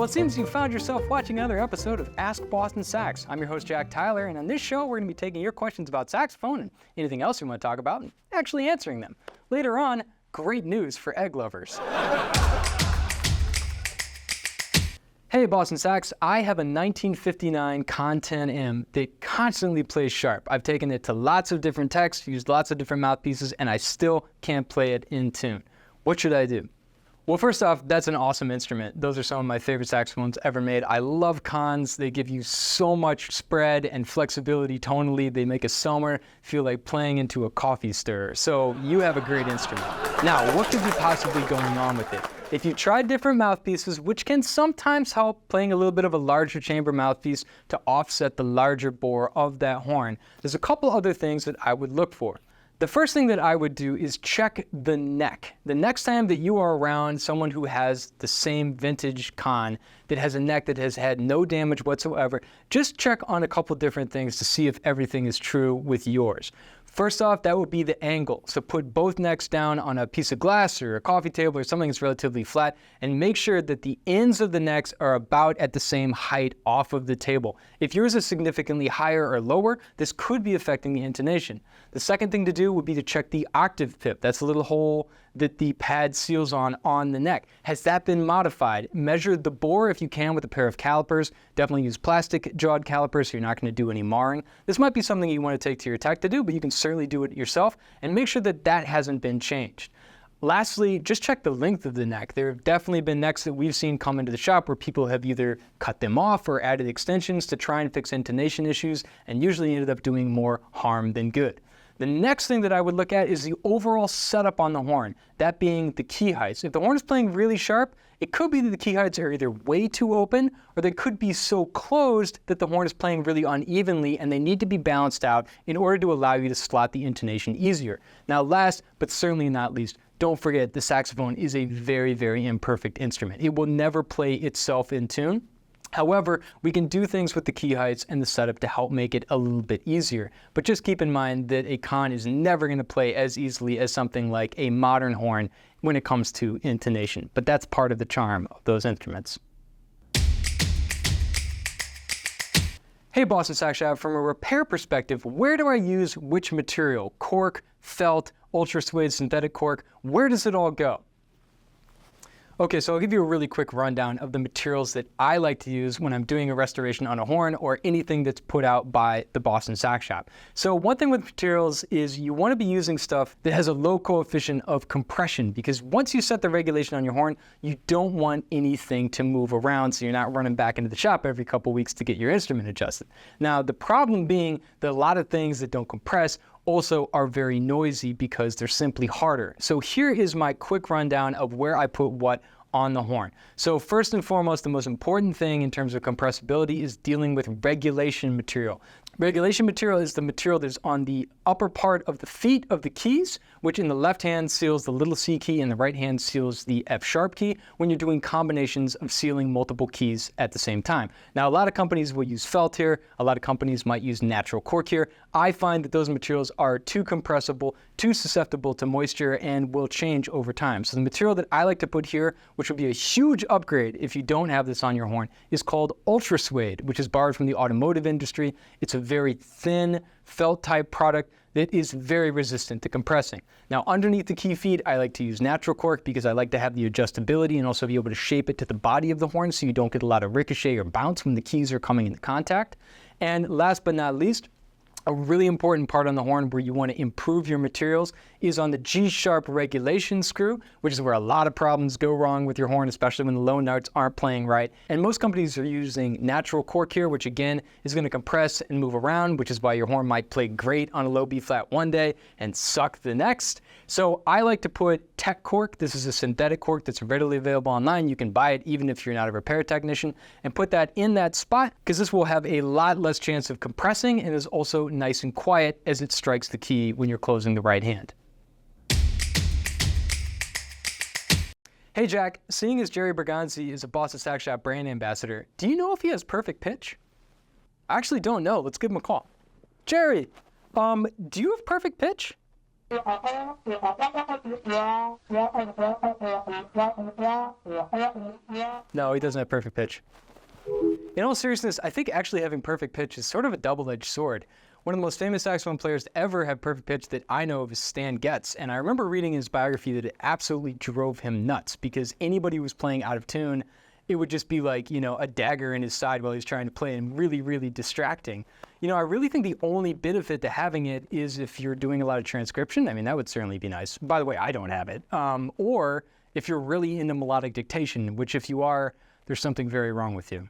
Well, it seems you found yourself watching another episode of Ask Boston Sax. I'm your host, Jack Tyler, and on this show, we're going to be taking your questions about saxophone and anything else you want to talk about and actually answering them. Later on, great news for egg lovers. Hey Boston Sax, I have a 1959 Conn 10M that constantly plays sharp. I've taken it to lots of different techs, used lots of different mouthpieces, and I still can't play it in tune. What should I do? Well, first off, that's an awesome instrument. Those are some of my favorite saxophones ever made. I love Conns. They give you so much spread and flexibility tonally. They make a summer feel like playing into a coffee stirrer. So you have a great instrument. Now, what could be possibly going on with it? If you tried different mouthpieces, which can sometimes help, playing a little bit of a larger chamber mouthpiece to offset the larger bore of that horn, there's a couple other things that I would look for. The first thing that I would do is check the neck. The next time that you are around someone who has the same vintage Conn that has a neck that has had no damage whatsoever, just check on a couple different things to see if everything is true with yours. First off, that would be the angle. So put both necks down on a piece of glass or a coffee table or something that's relatively flat and make sure that the ends of the necks are about at the same height off of the table. If yours is significantly higher or lower, this could be affecting the intonation. The second thing to do would be to check the octave pip. That's a little hole that the pad seals on the neck. Has that been modified? Measure the bore if you can with a pair of calipers. Definitely use plastic jawed calipers so you're not going to do any marring. This might be something you want to take to your tech to do, but you can certainly do it yourself and make sure that that hasn't been changed. Lastly, just check the length of the neck. There have definitely been necks that we've seen come into the shop where people have either cut them off or added extensions to try and fix intonation issues and usually ended up doing more harm than good. The next thing that I would look at is the overall setup on the horn, that being the key heights. If the horn is playing really sharp, it could be that the key heights are either way too open or they could be so closed that the horn is playing really unevenly and they need to be balanced out in order to allow you to slot the intonation easier. Now last, but certainly not least, don't forget the saxophone is a very, very imperfect instrument. It will never play itself in tune. However, we can do things with the key heights and the setup to help make it a little bit easier. But just keep in mind that a Conn is never going to play as easily as something like a modern horn when it comes to intonation. But that's part of the charm of those instruments. Hey Boston Sax Shop, from a repair perspective, where do I use which material? Cork, felt, ultra suede synthetic cork, where does it all go? Okay, so I'll give you a really quick rundown of the materials that I like to use when I'm doing a restoration on a horn or anything that's put out by the Boston Sax Shop. So one thing with materials is you want to be using stuff that has a low coefficient of compression, because once you set the regulation on your horn, you don't want anything to move around so you're not running back into the shop every couple weeks to get your instrument adjusted. Now, the problem being that a lot of things that don't compress also are very noisy because they're simply harder. So here is my quick rundown of where I put what on the horn. So first and foremost, the most important thing in terms of compressibility is dealing with regulation material. Regulation material is the material that's on the upper part of the feet of the keys, which in the left hand seals the little C key and the right hand seals the F sharp key when you're doing combinations of sealing multiple keys at the same time. Now, a lot of companies will use felt here. A lot of companies might use natural cork here. I find that those materials are too compressible, too susceptible to moisture, and will change over time. So the material that I like to put here, which would be a huge upgrade if you don't have this on your horn, is called ultra suede, which is borrowed from the automotive industry. It's a very thin felt type product that is very resistant to compressing. Now, underneath the key feed, I like to use natural cork because I like to have the adjustability and also be able to shape it to the body of the horn so you don't get a lot of ricochet or bounce when the keys are coming into contact. And last but not least, a really important part on the horn where you want to improve your materials is on the G-sharp regulation screw, which is where a lot of problems go wrong with your horn, especially when the low notes aren't playing right. And most companies are using natural cork here, which again is going to compress and move around, which is why your horn might play great on a low B flat one day and suck the next. So I like to put tech cork. This is a synthetic cork that's readily available online. You can buy it even if you're not a repair technician, and put that in that spot because this will have a lot less chance of compressing and is also nice and quiet as it strikes the key when you're closing the right hand. Hey Jack, seeing as Jerry Bergonzi is a Boston Sax Shop brand ambassador, do you know if he has perfect pitch? I actually don't know. Let's give him a call. Jerry, do you have perfect pitch? No, he doesn't have perfect pitch. In all seriousness, I think actually having perfect pitch is sort of a double-edged sword. One of the most famous saxophone players to ever have perfect pitch that I know of is Stan Getz, and I remember reading in his biography that it absolutely drove him nuts because anybody who was playing out of tune, it would just be like, you know, a dagger in his side while he's trying to play and really, really distracting. You know, I really think the only benefit to having it is if you're doing a lot of transcription. I mean, that would certainly be nice. By the way, I don't have it. Or if you're really into melodic dictation, which if you are, there's something very wrong with you.